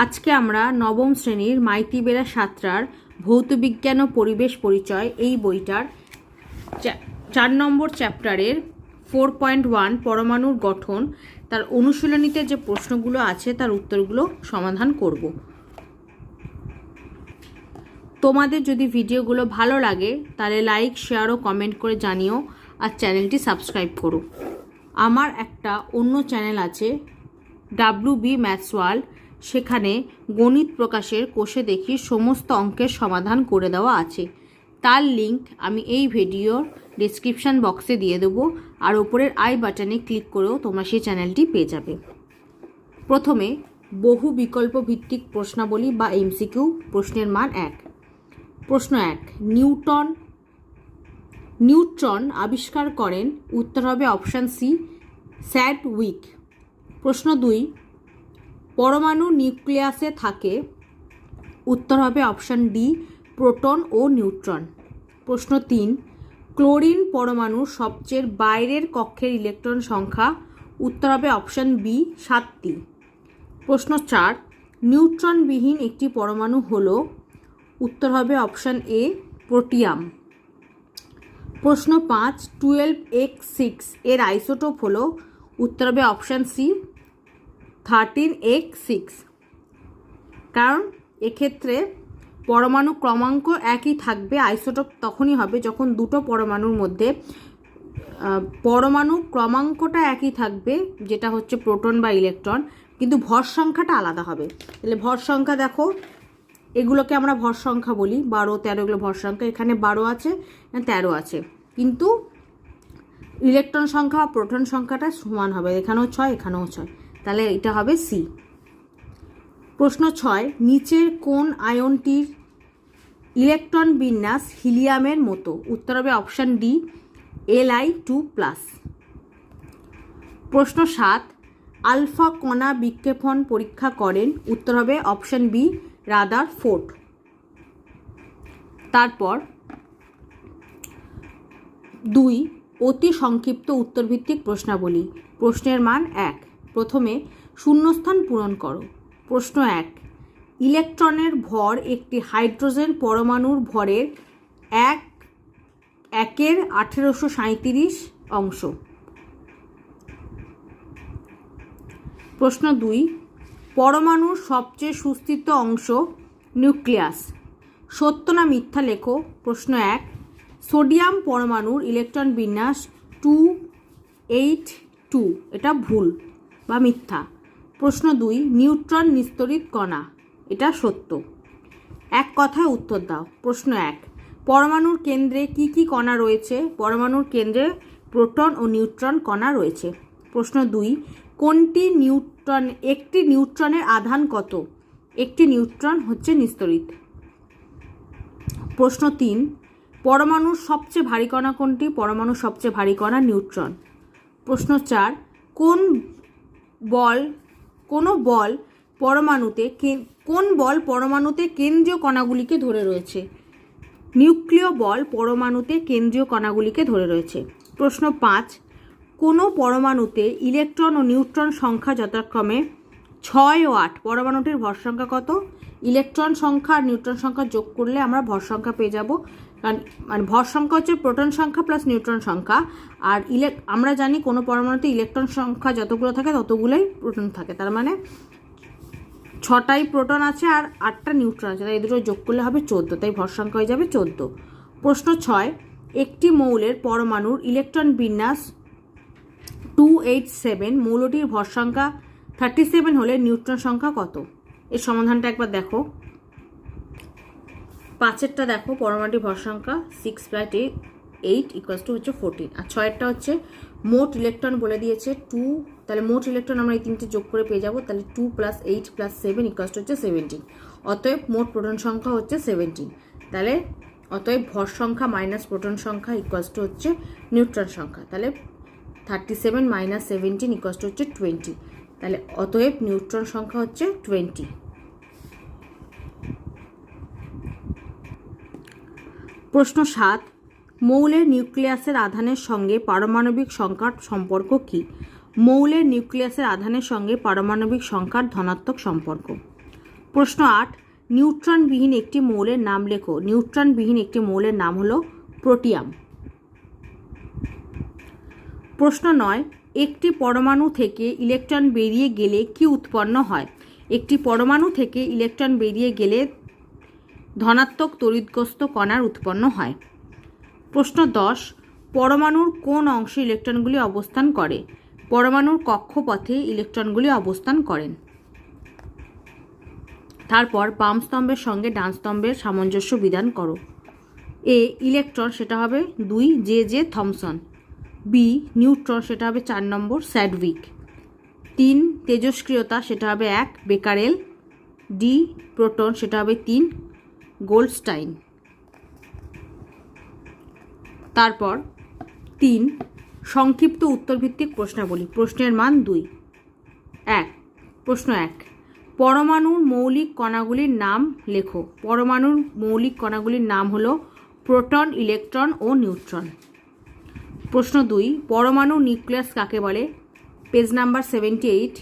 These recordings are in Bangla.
আজকে আমরা নবম শ্রেণীর মাইতি বেড়া সাঁতরার ভৌতবিজ্ঞান ও পরিবেশ পরিচয় এই বইটার 4 নম্বর চ্যাপ্টারের 4.1 পরমাণুর গঠন তার অনুশীলনীতে যে প্রশ্নগুলো আছে তার উত্তরগুলো সমাধান করব। তোমাদের যদি ভিডিওগুলো ভালো লাগে তাহলে লাইক, শেয়ার ও কমেন্ট করে জানিও, আর চ্যানেলটি সাবস্ক্রাইব করো। আমার একটা অন্য চ্যানেল আছে WB ম্যাথস ওয়ার্ল্ড, সেখানে গণিত প্রকাশের কোষে দেখি সমস্ত অঙ্কের সমাধান করে দেওয়া আছে। তার লিংক আমি এই ভিডিওর ডেসক্রিপশান বক্সে দিয়ে দেবো, আর ওপরের আই বাটনে ক্লিক করেও তোমরা সেই চ্যানেলটি পেয়ে যাবে। প্রথমে বহু বিকল্প ভিত্তিক প্রশ্নাবলী বা MCQ। প্রশ্নের মান 1। প্রশ্ন 1, নিউট্রন আবিষ্কার করেন? উত্তর হবে অপশান সি, স্যাডউইক। প্রশ্ন 2, পরমাণু নিউক্লিয়াসে থাকে? উত্তর হবে অপশান ডি, প্রোটন ও নিউট্রন। প্রশ্ন 3, ক্লোরিন পরমাণুর সবচেয়ে বাইরের কক্ষের ইলেকট্রন সংখ্যা? উত্তর হবে অপশান বি, 7টি। প্রশ্ন 4, নিউট্রনবিহীন একটি পরমাণু হলো? উত্তর হবে অপশান এ, প্রোটিয়াম। প্রশ্ন 5, 12x6 এর আইসোটোপ হলো? উত্তর হবে অপশান সি, 13x6। কারণ এক্ষেত্রে পরমাণু ক্রমাঙ্ক একই থাকবে, আইসোটোপ তখনই হবে যখন দুটো পরমাণুর মধ্যে পরমাণু ক্রমাঙ্কটা একই থাকবে, যেটা হচ্ছে প্রোটন বা ইলেকট্রন, কিন্তু ভর সংখ্যাটা আলাদা হবে। তাহলে ভর সংখ্যা দেখো, এগুলোকে আমরা ভর সংখ্যা বলি, 12, 13 এগুলো ভর সংখ্যা। এখানে 12 আছে, 13 আছে, কিন্তু ইলেকট্রন সংখ্যা বা প্রোটন সংখ্যাটা সমান হবে, এখানেও 6 এখানেও 6, তাহলে এটা হবে সি। প্রশ্ন 6, নিচের কোন আয়নটির ইলেকট্রন বিন্যাস হিলিয়ামের মতো? উত্তর হবে অপশান ডি, Li2+। প্রশ্ন 7, আলফা কণা বিক্ষেপণ পরীক্ষা করেন? উত্তর হবে অপশান বি, রাদারফোর্ড। তারপর 2, অতি সংক্ষিপ্ত উত্তরভিত্তিক প্রশ্নাবলী। প্রশ্নের মান 1। প্রথমে শূন্যস্থান পূরণ করো। প্রশ্ন 1, ইলেকট্রনের ভর একটি হাইড্রোজেন পরমাণুর ভরের 1/1837 অংশ। প্রশ্ন 2, পরমাণুর সবচেয়ে সুস্থিত অংশ নিউক্লিয়াস। সত্য না মিথ্যা লেখো। প্রশ্ন 1, সোডিয়াম পরমাণুর ইলেকট্রন বিন্যাস 282, এটা ভুল বা মিথ্যা। প্রশ্ন 2, নিউট্রন নিস্তরিত কণা, এটা সত্য। এক কথায় উত্তর দাও। প্রশ্ন 1, পরমাণুর কেন্দ্রে কি কি কণা রয়েছে? পরমাণুর কেন্দ্রে প্রোটন ও নিউট্রন কণা রয়েছে। প্রশ্ন 2, একটি নিউট্রনের আধান কত? একটি নিউট্রন হচ্ছে নিস্তরিত। প্রশ্ন 3, পরমাণুর সবচেয়ে ভারী কণা কোনটি? পরমাণুর সবচেয়ে ভারী কণা নিউট্রন। প্রশ্ন 4, কোন বল পরমাণুতে কেন্দ্রীয় কণাগুলিকে ধরে রয়েছে? নিউক্লিয় বল পরমাণুতে কেন্দ্রীয় কণাগুলিকে ধরে রয়েছে। প্রশ্ন 5, কোনো পরমাণুতে ইলেকট্রন ও নিউট্রন সংখ্যা যথাক্রমে 6 ও 8, পরমাণুটির ভর সংখ্যা কত? ইলেকট্রন সংখ্যা আর নিউট্রন সংখ্যা যোগ করলে আমরা ভর সংখ্যা পেয়ে যাব, কারণ মানে ভর সংখ্যা হচ্ছে প্রোটন সংখ্যা প্লাস নিউট্রন সংখ্যা, আর আমরা জানি কোনো পরমাণুতে ইলেকট্রন সংখ্যা যতগুলো থাকে ততগুলোই প্রোটন থাকে, তার মানে 6টাই প্রোটন আছে আর 8টা নিউট্রন আছে, তাই এই দুটো যোগ করলে হবে 14, তাই ভর সংখ্যা হয়ে যাবে 14। প্রশ্ন 6, একটি মৌলের পরমাণুর ইলেকট্রন বিন্যাস 287, মৌলটির ভর সংখ্যা 37 হলে নিউট্রন সংখ্যা কত? এর সমাধানটা একবার দেখো। 5এরটা দেখো, পরমাণুটির ভর সংখ্যা 6+8 হচ্ছে 14, আর 6এরটা হচ্ছে মোট ইলেকট্রন বলে দিয়েছে 2, তাহলে মোট ইলেকট্রন আমরা এই তিনটে যোগ করে পেয়ে যাবো, তাহলে 2 + 8 + 7 হচ্ছে 17। অতএব মোট প্রোটন সংখ্যা হচ্ছে 17, তাহলে অতএব ভর সংখ্যা মাইনাস প্রোটন সংখ্যা হচ্ছে নিউট্রন সংখ্যা, তাহলে 37 - 17 হচ্ছে 20, তাহলে অতএব নিউট্রন সংখ্যা হচ্ছে 20। প্রশ্ন 7, মৌলের নিউক্লিয়াসের আধানের সঙ্গে পারমাণবিক সংখ্যার সম্পর্ক কী? মৌলের নিউক্লিয়াসের আধানের সঙ্গে পারমাণবিক সংখ্যার ধনাত্মক সম্পর্ক। প্রশ্ন 8, নিউট্রনবিহীন একটি মৌলের নাম লেখো। নিউট্রনবিহীন একটি মৌলের নাম হলো প্রোটিয়াম। প্রশ্ন 9, একটি পরমাণু থেকে ইলেকট্রন বেরিয়ে গেলে কি উৎপন্ন হয়? একটি পরমাণু থেকে ইলেকট্রন বেরিয়ে গেলে ধনাত্মক তড়িৎগ্রস্ত কণার উৎপন্ন হয়। প্রশ্ন 10, পরমাণুর কোন অংশে ইলেকট্রনগুলি অবস্থান করে? পরমাণুর কক্ষপথে ইলেকট্রনগুলি অবস্থান করেন। তারপর বাম স্তম্ভের সঙ্গে ডান স্তম্ভের সামঞ্জস্য বিধান করো। এ ইলেকট্রন, সেটা হবে 2 জে থমসন। বি নিউট্রন, সেটা হবে 4 নম্বর স্যাডউইক। 3 তেজস্ক্রিয়তা, সেটা হবে 1 বেকারেল। ডি প্রোটন, সেটা হবে 3 গোল্ডস্টাইন। তারপর 3 সংক্ষিপ্ত উত্তরভিত্তিক প্রশ্নাবলী। প্রশ্নের মান 2। 1 প্রশ্ন 1, পরমাণুর মৌলিক কণাগুলির নাম লেখো। পরমাণুর মৌলিক কণাগুলির নাম হলো প্রোটন, ইলেকট্রন ও নিউট্রন। প্রশ্ন 2, পরমাণুর নিউক্লিয়াস কাকে বলে? Page number 78।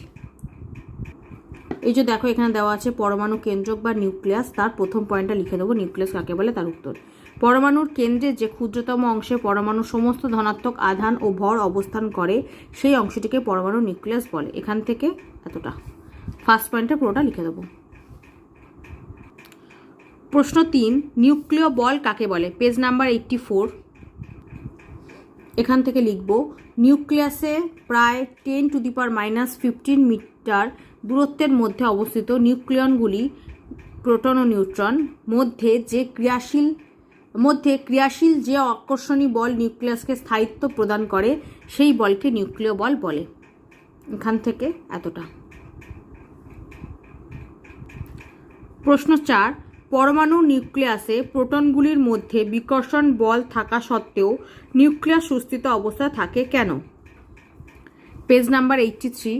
এই যে দেখো এখানে দেওয়া আছে পরমাণু কেন্দ্রক বা নিউক্লিয়াস, তার প্রথম পয়েন্টটা লিখে দেবো, নিউক্লিয়াস কাকে বলে তার উত্তর। পরমাণুর কেন্দ্রে যে ক্ষুদ্রতম অংশে পরমাণুর সমস্ত ধনাত্মক আধান ও ভর অবস্থান করে সেই অংশটিকে পরমাণু নিউক্লিয়াস বলে। এখান থেকে এতটা, ফার্স্ট পয়েন্টে পুরোটা লিখে দেবো। প্রশ্ন 3, নিউক্লিয় বল কাকে বলে? Page number 84। এখান থেকে লিখব, নিউক্লিয়াসে প্রায় 10⁻⁻15 মিটার দূরত্বের মধ্যে অবস্থিত নিউক্লিয়নগুলি প্রোটন ও নিউট্রন মধ্যে ক্রিয়াশীল যে আকর্ষণী বল নিউক্লিয়াসকে স্থায়িত্ব প্রদান করে সেই বলকে নিউক্লিয় বল বলে। এখান থেকে এতটা। প্রশ্ন 4, পরমাণু নিউক্লিয়াসে প্রোটনগুলির মধ্যে বিকর্ষণ বল থাকা সত্ত্বেও নিউক্লিয়াস সুস্থিত অবস্থায় থাকে কেন? Page number 83।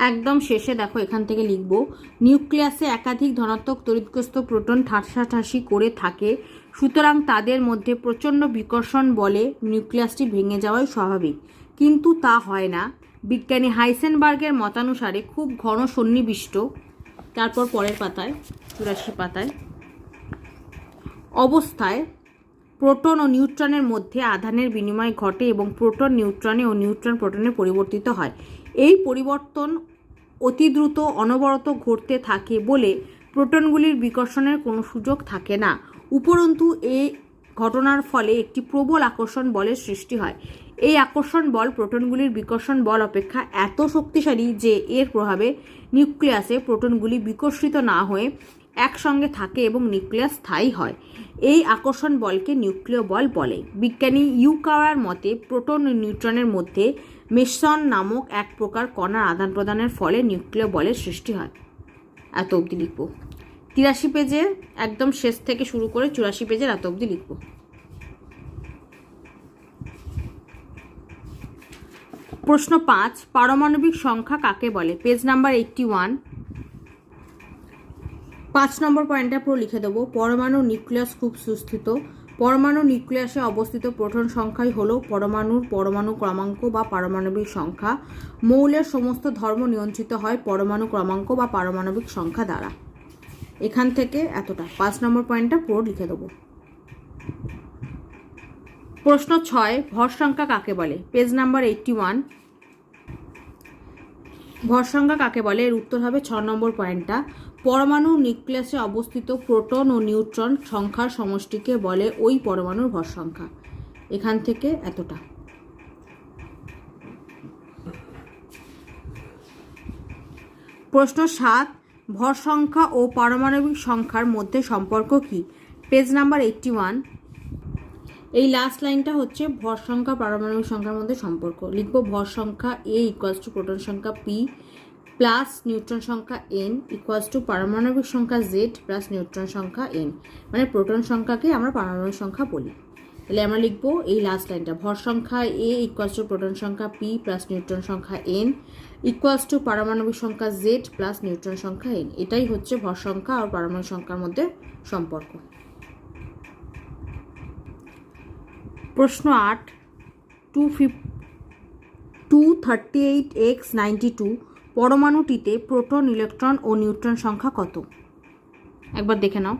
একদম শেষে দেখো এখান থেকে লিখব, নিউক্লিয়াসে একাধিক ধনাত্মক তড়িৎগ্রস্ত প্রোটন ঠাসাঠাসি করে থাকে, সুতরাং তাদের মধ্যে প্রচণ্ড বিকর্ষণ বলে নিউক্লিয়াসটি ভেঙে যাওয়াই স্বাভাবিক। কিন্তু তা হয় না। বিজ্ঞানী হাইসেনবার্গের মতানুসারে খুব ঘন সন্নিবিষ্ট, তারপর পরের পাতায় 84 পাতায়, অবস্থায় প্রোটন ও নিউট্রনের মধ্যে আধানের বিনিময় ঘটে এবং প্রোটন নিউট্রনে ও নিউট্রন প্রোটনে পরিবর্তিত হয়। এই পরিবর্তন অতি দ্রুত অনবরত ঘটতে থাকে বলে প্রোটনগুলির বিকর্ষণের কোনো সুযোগ থাকে না। উপরন্তু এই ঘটনার ফলে একটি প্রবল আকর্ষণ বলের সৃষ্টি হয়। এই আকর্ষণ বল প্রোটনগুলির বিকর্ষণ বল অপেক্ষা এত শক্তিশালী যে এর প্রভাবে নিউক্লিয়াসে প্রোটনগুলি বিকর্ষিত না হয়ে একসঙ্গে থাকে এবং নিউক্লিয়াস স্থায়ী হয়। এই আকর্ষণ বলকে নিউক্লিয় বল বলে। বিজ্ঞানী ইউকাওয়ার মতে প্রোটন ও নিউট্রনের মধ্যে মেসন নামক এক প্রকার কণার আদান প্রদানের ফলে নিউক্লিয় বলের সৃষ্টি হয়। এত অবধি লিখব। 83 পেজের একদম শেষ থেকে শুরু করে 84 পেজের এত অবধি লিখব। প্রশ্ন 5, পারমাণবিক সংখ্যা কাকে বলে? Page number 81। 5 নম্বর পয়েন্টটা পুরো লিখে দেবো, পরমাণু নিউক্লিয়াস খুব সুস্থিত। পরমাণু নিউক্লিয়াসে অবস্থিত প্রোটন সংখ্যাই হলো পরমাণু ক্রমাঙ্ক বা পারমাণবিক সংখ্যা। মৌলের সমস্ত ধর্ম নিয়ন্ত্রিত হয় পরমাণু ক্রমাঙ্ক বা পারমাণবিক সংখ্যা দ্বারা। এখান থেকে এতটা, 5 নম্বর পয়েন্টটা পুরো লিখে দেবো। প্রশ্ন 6, ভর সংখ্যা কাকে বলে? Page number 81। ভর সংখ্যা কাকে বলে? এর উত্তর হবে 6 নম্বর পয়েন্টটা, পরমাণু নিউক্লিয়াসে অবস্থিত প্রোটন ও নিউট্রন সংখ্যার সমষ্টিকে বলে ওই পরমাণুর ভর সংখ্যা। এখান থেকে এতটা। প্রশ্ন 7, ভর সংখ্যা ও পারমাণবিক সংখ্যার মধ্যে সম্পর্ক কি? Page number 81। এই লাস্ট লাইনটা হচ্ছে ভর সংখ্যা পারমাণবিক সংখ্যার মধ্যে সম্পর্ক। লিখব ভর সংখ্যা A = প্রোটন সংখ্যা P প্লাস নিউট্রন সংখ্যা N = পারমাণবিক সংখ্যা Z প্লাস নিউট্রন সংখ্যা N। মানে প্রোটন সংখ্যাকে আমরা পারমাণবিক সংখ্যা বলি। তাহলে আমরা লিখব এই লাস্ট লাইনটা, ভর সংখ্যা A = প্রোটন সংখ্যা P প্লাস নিউট্রন সংখ্যা N = পারমাণবিক সংখ্যা Z প্লাস নিউট্রন সংখ্যা N। এটাই হচ্ছে ভর সংখ্যা আর পারমাণবিক সংখ্যার মধ্যে সম্পর্ক। প্রশ্ন 8, 238x92 পরমাণুটিতে প্রোটন, ইলেকট্রন ও নিউট্রন সংখ্যা কত? একবার দেখে নাও।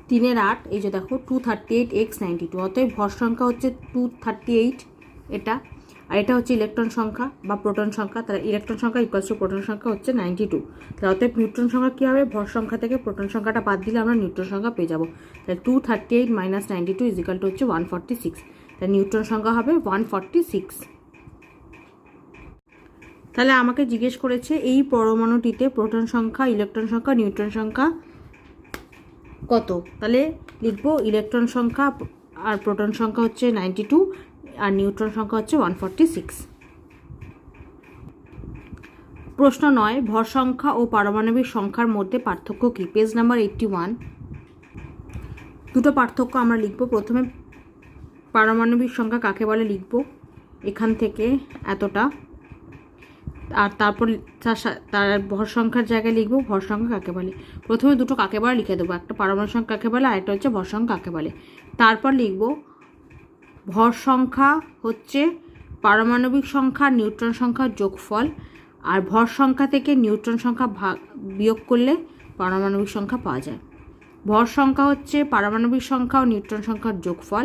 3-8, এই যে দেখো 238x92, অতএব ভর সংখ্যা হচ্ছে 238 এটা, আর এটা হচ্ছে ইলেকট্রন সংখ্যা বা প্রোটন সংখ্যা। তাহলে ইলেকট্রন সংখ্যা ইকুয়ালস টু প্রোটন সংখ্যা হচ্ছে 92। তাহলে অতএব নিউট্রন সংখ্যা কী হবে? ভর সংখ্যা থেকে প্রোটন সংখ্যাটা বাদ দিলে আমরা নিউট্রন সংখ্যা পেয়ে যাবো। তাহলে 238 - 92 ইজিক্যাল টু হচ্ছে 146। তাহলে নিউট্রন সংখ্যা হবে 146। তাহলে আমাকে জিজ্ঞেস করেছে এই পরমাণুটিতে প্রোটন সংখ্যা, ইলেকট্রন সংখ্যা, নিউট্রন সংখ্যা কত? তাহলে লিখবো ইলেকট্রন সংখ্যা আর প্রোটন সংখ্যা হচ্ছে 92 আর নিউট্রন সংখ্যা হচ্ছে 146। প্রশ্ন 9, ভর সংখ্যা ও পারমাণবিক সংখ্যার মধ্যে পার্থক্য কী? Page number 81। দুটো পার্থক্য আমরা লিখব। প্রথমে পারমাণবিক সংখ্যা কাকে বলে লিখব, এখান থেকে এতটা, আর তারপর তার ভর সংখ্যার জায়গায় লিখব ভর সংখ্যা কাকে বলে। প্রথমে দুটো কাকে বলে লিখে দেবো, একটা পারমাণবিক সংখ্যা কাকে বলে, আরেকটা হচ্ছে ভর সংখ্যা কাকে বলে। তারপর লিখব ভর সংখ্যা হচ্ছে পারমাণবিক সংখ্যা নিউট্রন সংখ্যার যোগফল, আর ভর সংখ্যা থেকে নিউট্রন সংখ্যা বিয়োগ করলে পারমাণবিক সংখ্যা পাওয়া যায়। ভর সংখ্যা হচ্ছে পারমাণবিক সংখ্যা ও নিউট্রন সংখ্যার যোগফল,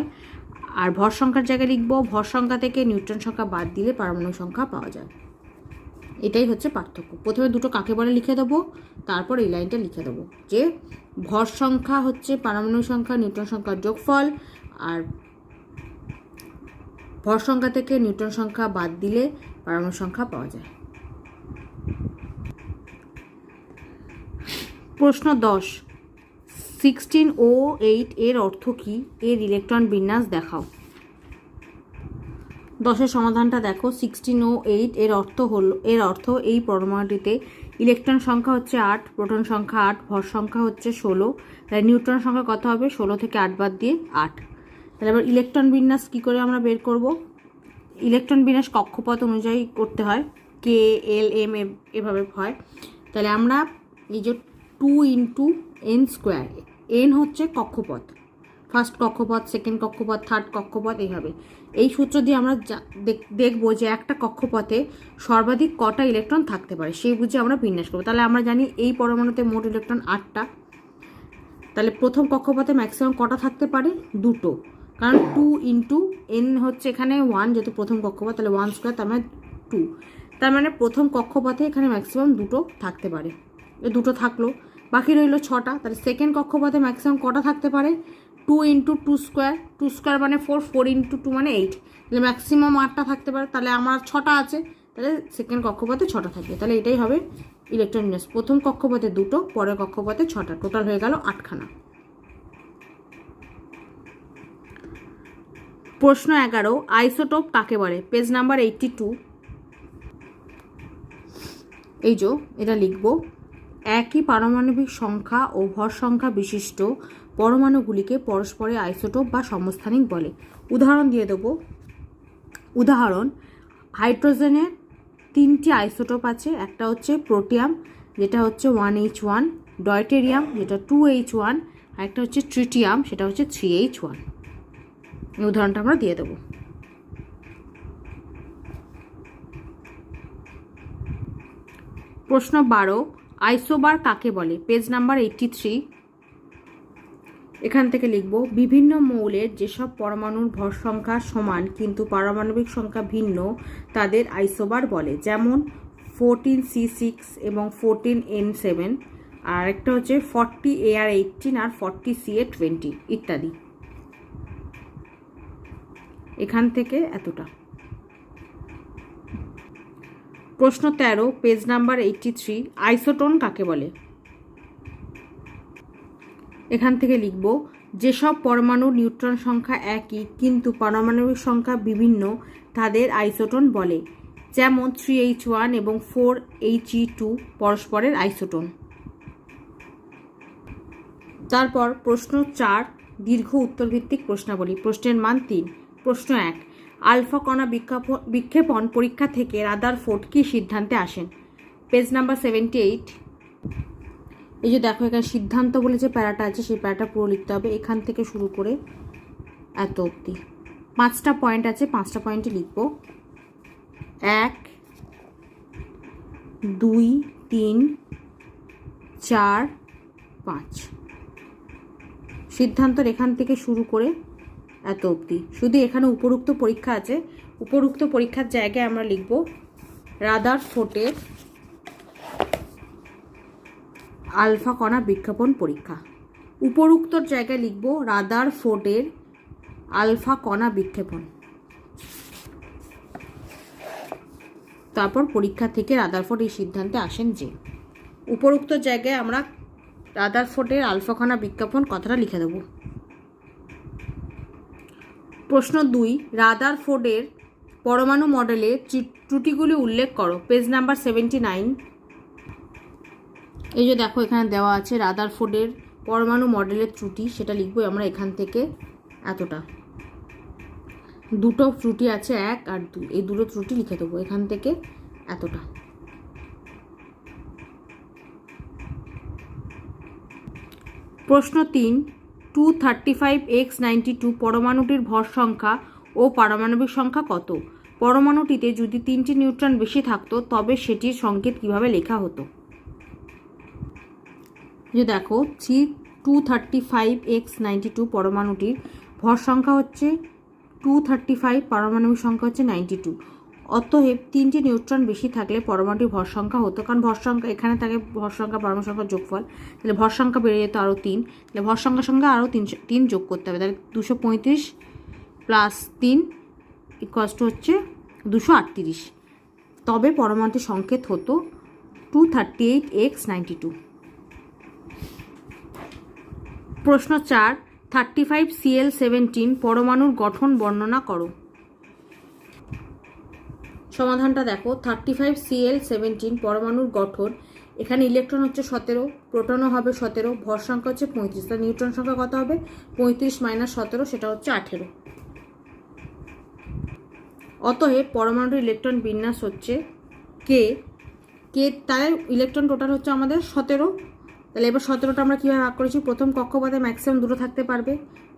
আর ভর সংখ্যার জায়গায় লিখব ভর সংখ্যা থেকে নিউট্রন সংখ্যা বাদ দিলে পারমাণবিক সংখ্যা পাওয়া যায়। এটাই হচ্ছে পার্থক্য। প্রথমে দুটো কাকে বলে লিখে দেবো, তারপর এই লাইনটা লিখে দেবো যে ভর সংখ্যা হচ্ছে পারমাণবিক সংখ্যা নিউট্রন সংখ্যার যোগফল, আর ভর সংখ্যা থেকে নিউট্রন সংখ্যা বাদ দিলে পারমাণবিক সংখ্যা পাওয়া যায়। প্রশ্ন 10, 16O8 এর অর্থ কী? এর ইলেকট্রন বিন্যাস দেখাও। 10-এর সমাধানটা দেখো। 16O8 এর অর্থ এই পরমাণুটিতে ইলেকট্রন সংখ্যা হচ্ছে 8, প্রোটন সংখ্যা 8, ভর সংখ্যা হচ্ছে 16। তাই নিউট্রন সংখ্যা কত হবে? 16 থেকে 8 বাদ দিয়ে 8। তাহলে এবার ইলেকট্রন বিন্যাস কী করে আমরা বের করব? ইলেকট্রন বিন্যাস কক্ষপথ অনুযায়ী করতে হয়, K L M এভাবে হয়। তাহলে আমরা এই যে 2 × n², n হচ্ছে কক্ষপথ, ফার্স্ট কক্ষপথ, সেকেন্ড কক্ষপথ, থার্ড কক্ষপথ, এইভাবে এই সূত্র দিয়ে আমরা দেখব যে একটা কক্ষপথে সর্বাধিক কটা ইলেকট্রন থাকতে পারে, সেই বুঝে আমরা বিন্যাস করবো। তাহলে আমরা জানি এই পরমাণুতে মোট ইলেকট্রন 8টা। তাহলে প্রথম কক্ষপথে ম্যাক্সিমাম কটা থাকতে পারে? 2টো, কারণ 2 × n হচ্ছে এখানে 1, যেহেতু প্রথম কক্ষপথ, তাহলে 1² তার মানে 2। তার মানে প্রথম কক্ষপথে এখানে ম্যাক্সিমাম 2টো থাকতে পারে। এই 2টো থাকলো, বাকি রইল 6টা। তাহলে সেকেন্ড কক্ষপথে ম্যাক্সিমাম কটা থাকতে পারে? 2 × 2², 2² মানে 4, 4 × 2 মানে 8। তাহলে ম্যাক্সিমাম 8টা থাকতে পারে। তাহলে আমার 6টা আছে, তাহলে সেকেন্ড কক্ষপথে 6টা থাকবে। তাহলে এটাই হবে ইলেকট্রন বিন্যাস, প্রথম কক্ষপথে 2টো, পরের কক্ষপথে 6টা, টোটাল হয়ে গেল 8খানা। প্রশ্ন 11, আইসোটোপ কাকে বলে? Page number 82। এই যে এটা লিখব, একই পারমাণবিক সংখ্যা ও ভর সংখ্যা বিশিষ্ট পরমাণুগুলিকে পরস্পরের আইসোটোপ বা সমস্থানিক বলে। উদাহরণ দিয়ে দেবো। উদাহরণ, হাইড্রোজেনের 3টি আইসোটোপ আছে। একটা হচ্ছে প্রোটিয়াম, যেটা হচ্ছে 1H1, ডয়টেরিয়াম, যেটা 2H1, আর একটা হচ্ছে ট্রিটিয়াম, সেটা হচ্ছে 3H1। এই উদাহরণটা আমরা দিয়ে দেবো। প্রশ্ন 12, আইসোবার কাকে বলে? Page number 83। এখান থেকে লিখব, বিভিন্ন মৌলের যেসব পরমাণুর ভর সংখ্যা সমান কিন্তু পারমাণবিক সংখ্যা ভিন্ন তাদের আইসোবার বলে। যেমন 14C6 এবং 14N7, আর একটা হচ্ছে 40Ar18 আর 40Ca20 ইত্যাদি। এখান থেকে এতটা। প্রশ্ন 13, পেজ নাম্বার 83, আইসোটোন কাকে বলে? এখান থেকে লিখব, যেসব পরমাণুর নিউট্রন সংখ্যা একই কিন্তু পারমাণবিক সংখ্যা বিভিন্ন তাদের আইসোটোন বলে। যেমন 3H1 এবং 4He2 পরস্পরের আইসোটোন। তারপর প্রশ্ন 4, দীর্ঘ উত্তরভিত্তিক প্রশ্নাবলী। প্রশ্নের মান 3। প্রশ্ন 1, আলফা কণা বিক্ষেপণ পরীক্ষা থেকে রাদারফোর্ড কী সিদ্ধান্তে আসেন? Page number 78। এই যে দেখো, এখানে সিদ্ধান্ত বলে যে প্যারাটা আছে, সেই প্যারাটা পুরো লিখতে হবে, এখান থেকে শুরু করে এত অবধি 5টা পয়েন্ট আছে, 5টা পয়েন্টই লিখব। 1, 2 3 4 5। সিদ্ধান্তর এখান থেকে শুরু করে এত অবধি। শুধু এখানে উপরোক্ত পরীক্ষা আছে, উপরোক্ত পরীক্ষার জায়গায় আমরা লিখব রাদারফোর্ডের আলফা কণা বিজ্ঞাপন পরীক্ষা। উপরোক্তর জায়গায় লিখব রাদারফোর্ডের আলফা কণা বিক্ষেপণ। তারপর পরীক্ষা থেকে রাদারফোর্ড এই সিদ্ধান্তে আসেন যে, উপরোক্ত জায়গায় আমরা রাদারফোর্ডের আলফা কণা বিজ্ঞাপন কথাটা লিখে দেব। প্রশ্ন 2, রাদারফোর্ডের পরমাণু মডেলের ত্রুটিগুলি উল্লেখ করো। Page number 79। এই যে দেখো এখানে দেওয়া আছে রাদারফোর্ডের পরমাণু মডেলের ত্রুটি, সেটা লিখবো আমরা এখান থেকে এতটা। দুটো ত্রুটি আছে, 1 আর 2, এই দুটো ত্রুটি লিখে দেবো এখান থেকে এতটা। প্রশ্ন 3, 235X92 পরমাণুটির ভর সংখ্যা ও পারমাণবিক সংখ্যা কত? পরমাণুটিতে যদি 3টি নিউট্রন বেশি থাকতো তবে সেটির সংকেত কিভাবে লেখা হতো? যে দেখো 235X92 পরমাণুটির ভর সংখ্যা হচ্ছে 235, পারমাণবিক সংখ্যা হচ্ছে 92। অতএব 3টি নিউট্রন বেশি থাকলে পরমাণুটির ভর সংখ্যা হতো, কারণ ভর সংখ্যা এখানে থাকে ভর সংখ্যা পারমাণবিক সংখ্যার যোগফল, তাহলে ভর সংখ্যা বেড়ে যেত আরও 3, তাহলে ভর সংখ্যার সঙ্গে আরও 3 যোগ করতে হবে, তাহলে 235 + 3 = হচ্ছে 238। তবে পরমাণুটির সংকেত হতো 238X92। প্রশ্ন 4, 35Cl17 পরমাণুর গঠন বর্ণনা করো। সমাধানটা দেখো, 35Cl17 পরমাণুর গঠন, এখানে ইলেকট্রন হচ্ছে 17, প্রোটনও হবে 17, ভর সংখ্যা হচ্ছে 35, তাহলে নিউট্রন সংখ্যা কত হবে? 35 - 17, সেটা হচ্ছে 18। অতএব পরমাণুর ইলেকট্রন বিন্যাস হচ্ছে কে, তাহলে ইলেকট্রন টোটাল হচ্ছে আমাদের 17। তাহলে এবার 17টা আমরা কীভাবে ভাগ করেছি? প্রথম কক্ষপথে ম্যাক্সিমাম দুটো থাকতে পারবে,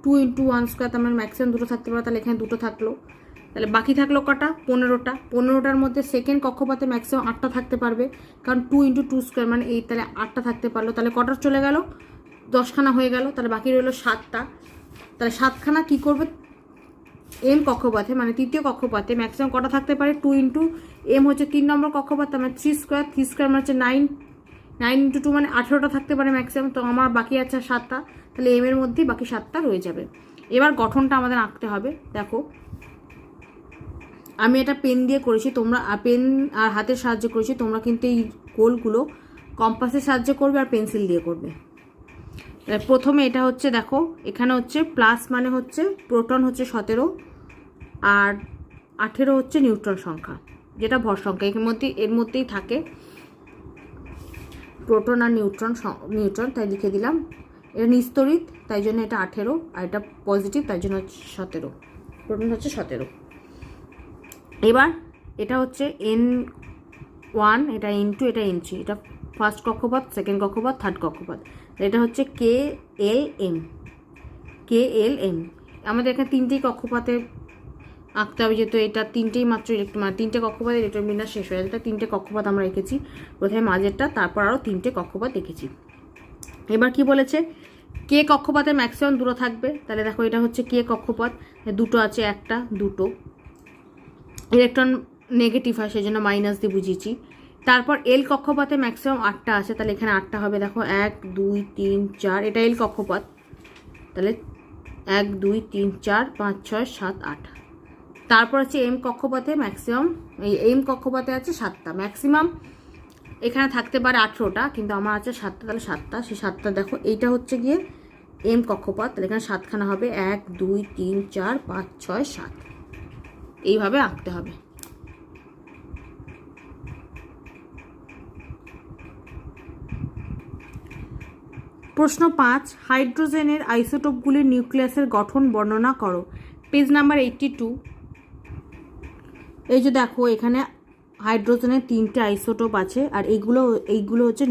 2 × 1² তার মানে ম্যাক্সিমাম দুটো থাকতে পারবে, তাহলে এখানে দুটো থাকলো, তাহলে বাকি থাকলো কটা? 15টা। 15টার মধ্যে সেকেন্ড কক্ষপথে ম্যাক্সিমাম 8টা থাকতে পারবে, কারণ 2 × 2² মানে 8, তাহলে 8টা থাকতে পারলো, তাহলে কটা চলে গেল? 10খানা হয়ে গেল, তাহলে বাকি রইলো 7টা। তাহলে 7খানা কী করবে? এম কক্ষপথে মানে তৃতীয় কক্ষপথে ম্যাক্সিমাম কটা থাকতে পারে? 2 × m হচ্ছে 3 নম্বর কক্ষপথ, তার মানে 3² মানে হচ্ছে 9, 9 × 2 মানে 18টা থাকতে পারে ম্যাক্সিমাম, তো আমার বাকি আছে 7টা, তাহলে এম এর মধ্যেই বাকি 7টা রয়ে যাবে। এবার গঠনটা আমাদের আঁকতে হবে। দেখো আমি এটা পেন দিয়ে করেছি, তোমরা পেন আর হাতের সাহায্যে করেছি, তোমরা কিন্তু এই গোলগুলো কম্পাসের সাহায্যে করবে আর পেন্সিল দিয়ে করবে। প্রথমে এটা হচ্ছে দেখো এখানে হচ্ছে প্লাস মানে হচ্ছে প্রোটন হচ্ছে 17 আর 18 হচ্ছে নিউট্রন সংখ্যা, যেটা ভর সংখ্যা, এর মধ্যেই থাকে প্রোটন আর নিউট্রন, তাই লিখে দিলাম। এটা নিস্তড়িত তাই জন্য এটা 18, আর এটা পজিটিভ তাই জন্য হচ্ছে 17, প্রোটন হচ্ছে 17। এবার এটা হচ্ছে N1, এটা N2, এটা N3, এটা ফার্স্ট কক্ষপথ, সেকেন্ড কক্ষপথ, থার্ড কক্ষপথ, এটা হচ্ছে KLM। আমাদের এখানে 3টেই কক্ষপথে আঁকতে হবে, যেহেতু এটা 3টেই মাত্র মানে 3টে কক্ষপথে ইলেকট্রন বিন্যাস শেষ হয়ে যাচ্ছে, 3টে কক্ষপথ আমরা এঁকেছি, প্রথমে মাঝেরটা, তারপর আরও 3টে কক্ষপথ এঁকেছি। এবার কি বলেছে? কে কক্ষপথে ম্যাক্সিমাম দুটো থাকবে, তাহলে দেখো এটা হচ্ছে কে কক্ষপথ, দুটো আছে, একটা দুটো, ইলেকট্রন নেগেটিভ হয় সেই জন্য মাইনাস দিয়ে বুঝিয়েছি। তারপর এল কক্ষপথে ম্যাক্সিমাম 8টা আছে, তাহলে এখানে 8টা হবে, দেখো 1 2 3 4, এটা এল কক্ষপথ, তাহলে 1 2 3 4 5 6 7 8। তারপর হচ্ছে এম কক্ষপথে ম্যাক্সিমাম, এই এম কক্ষপথে আছে 7টা, ম্যাক্সিমাম এখানে থাকতে পারে 18টা, কিন্তু আমার আছে 7টা, তাহলে 7টা, সেই 7টা দেখো এইটা হচ্ছে গিয়ে এম কক্ষপথ, তাহলে এখানে 7খানা হবে, 1 2 3 4 5 6 7, এইভাবে আঁকতে হবে। প্রশ্ন 5, হাইড্রোজেনের আইসোটোপগুলির নিউক্লিয়াসের গঠন বর্ণনা করো। Page number 82। এই যে দেখো এখানে হাইড্রোজেনের 3টে আইসোটোপ আছে, আর এইগুলো হচ্ছে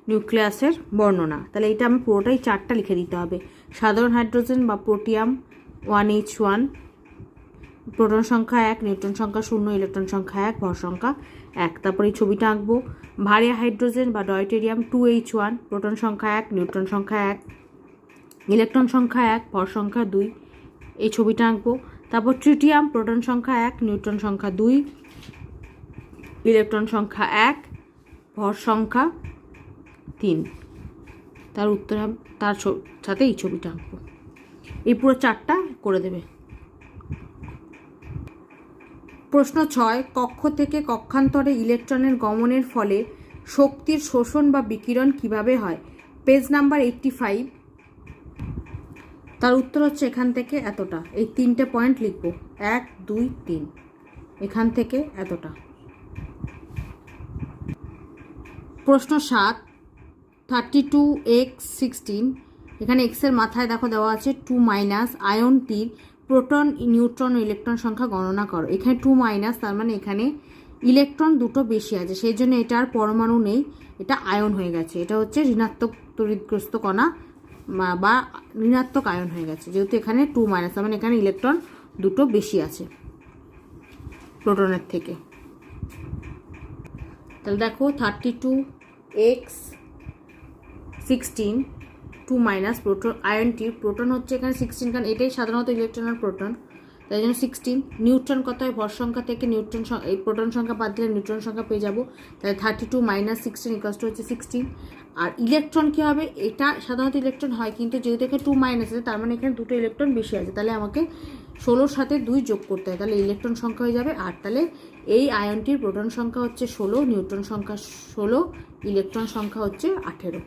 নিউক্লিয়াসের বর্ণনা। তাহলে এটা আমি পুরোটাই 4টা লিখে দিতে হবে। সাধারণ হাইড্রোজেন বা প্রোটিয়াম 1H1, প্রোটন সংখ্যা 1, নিউট্রন সংখ্যা 0, ইলেকট্রন সংখ্যা 1, ভর সংখ্যা 1। তারপরে এই ছবিটা আঁকবো। ভারী হাইড্রোজেন বা ডয়টেরিয়াম 2H1, প্রোটন সংখ্যা 1, নিউট্রন সংখ্যা 1, ইলেকট্রন সংখ্যা 1, ভর সংখ্যা 2। এই ছবিটা আঁকবো। তারপর ট্রিটিয়াম, প্রোটন সংখ্যা 1, নিউট্রন সংখ্যা 2, ইলেকট্রন সংখ্যা 1, ভর সংখ্যা 3। তার উত্তর তার সাথে এই ছবিটা আঁকবো। এই পুরো চারটা করে দেবে। প্রশ্ন 6, কক্ষ থেকে কক্ষান্তরে ইলেকট্রনের গমনের ফলে শক্তির শোষণ বা বিকিরণ কিভাবে হয়? Page number 85। তার উত্তর হচ্ছে এখান থেকে এতটা। এই 3টে পয়েন্ট লিখবো, 1, 2, 3, এখান থেকে এতটা। প্রশ্ন 7, 32x16, এখানে এক্সের মাথায় দেখো দেওয়া আছে 2- আয়নটির প্রোটন, নিউট্রন ও ইলেকট্রন সংখ্যা গণনা করো। এখানে 2- তার মানে এখানে ইলেকট্রন দুটো বেশি আছে, সেই জন্য এটার পরমাণু নেই, এটা আয়ন হয়ে গেছে। এটা হচ্ছে ঋণাত্মক তড়িৎগ্রস্ত কণা বা ঋণাত্মক আয়ন হয়ে গেছে, যেহেতু এখানে 2- তার মানে এখানে ইলেকট্রন দুটো বেশি আছে প্রোটনের থেকে। তাহলে দেখো 32x16 2- প্রোটন, আয়নটির প্রোটন হচ্ছে এখানে 16, কারণ এটাই সাধারণত ইলেকট্রন আর প্রোটন, তাই জন্য 16। নিউট্রন কত হয়? ভর সংখ্যা থেকে নিউট্রন, এই প্রোটন সংখ্যা বাদ দিলে নিউট্রন সংখ্যা পেয়ে যাবো। তাহলে 32 - 16 হচ্ছে 16। আর ইলেকট্রন কী হবে? এটা সাধারণত ইলেকট্রন হয়, কিন্তু যেহেতু এখানে 2- আছে, তার মানে এখানে দুটো ইলেকট্রন বেশি আছে, তাহলে আমাকে 16-র সাথে 2 যোগ করতে হয়, তাহলে ইলেকট্রন সংখ্যা হয়ে যাবে 8। তাহলে এই আয়নটির প্রোটন সংখ্যা হচ্ছে 16, নিউট্রন সংখ্যা 16, ইলেকট্রন সংখ্যা হচ্ছে 18।